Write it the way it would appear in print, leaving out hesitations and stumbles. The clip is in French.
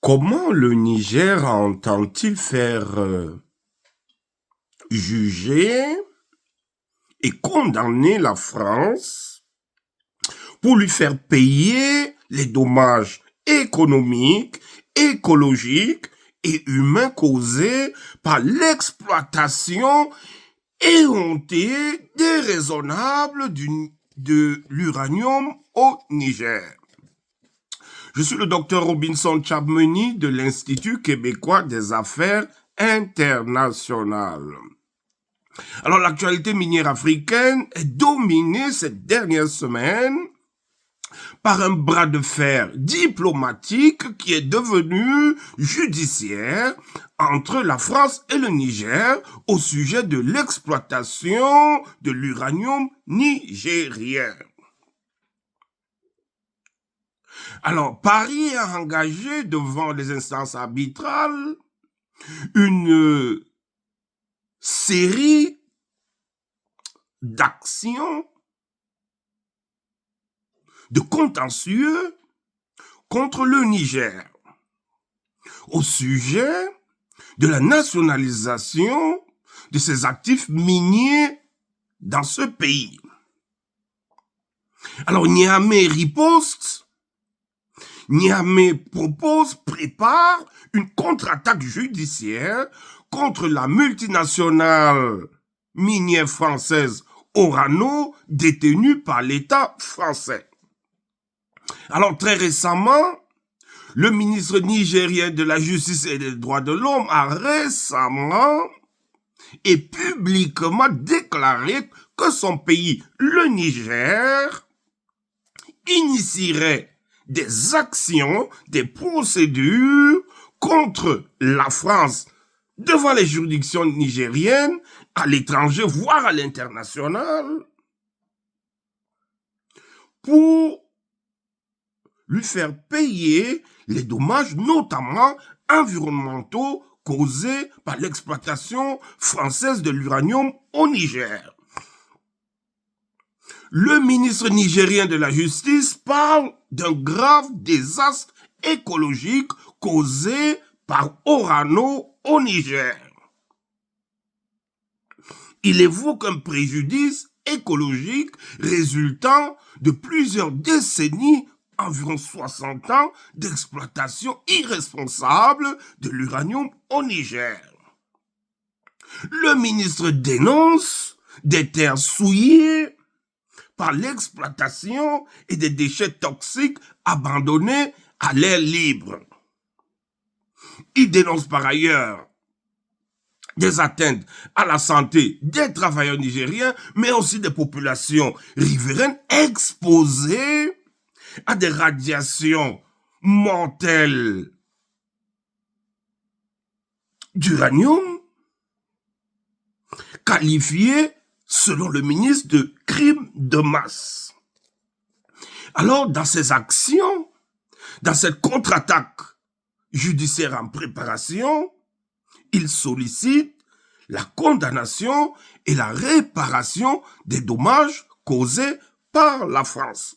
Comment le Niger entend-il faire juger et condamner la France pour lui faire payer les dommages économiques, écologiques et humains causés par l'exploitation éhontée, déraisonnable de l'uranium au Niger? Je suis le docteur Robinson Chapmeni de l'Institut québécois des affaires internationales. Alors, l'actualité minière africaine est dominée ces dernières semaines par un bras de fer diplomatique qui est devenu judiciaire entre la France et le Niger au sujet de l'exploitation de l'uranium nigérien. Alors, Paris a engagé devant les instances arbitrales une série d'actions de contentieux contre le Niger au sujet de la nationalisation de ses actifs miniers dans ce pays. Alors, Niamey riposte, Niamey prépare une contre-attaque judiciaire contre la multinationale minière française Orano, détenue par l'État français. Alors, très récemment, le ministre nigérien de la Justice et des Droits de l'Homme a récemment et publiquement déclaré que son pays, le Niger, initierait des actions, des procédures contre la France devant les juridictions nigériennes, à l'étranger, voire à l'international, pour lui faire payer les dommages, notamment environnementaux, causés par l'exploitation française de l'uranium au Niger. Le ministre nigérien de la Justice parle d'un grave désastre écologique causé par Orano au Niger. Il évoque un préjudice écologique résultant de plusieurs décennies, environ 60 ans, d'exploitation irresponsable de l'uranium au Niger. Le ministre dénonce des terres souillées par l'exploitation et des déchets toxiques abandonnés à l'air libre. Il dénonce par ailleurs des atteintes à la santé des travailleurs nigériens, mais aussi des populations riveraines exposées à des radiations mortelles d'uranium, qualifiées, selon le ministre, de crimes de masse. Alors, dans ces actions, dans cette contre-attaque judiciaire en préparation, il sollicite la condamnation et la réparation des dommages causés par la France.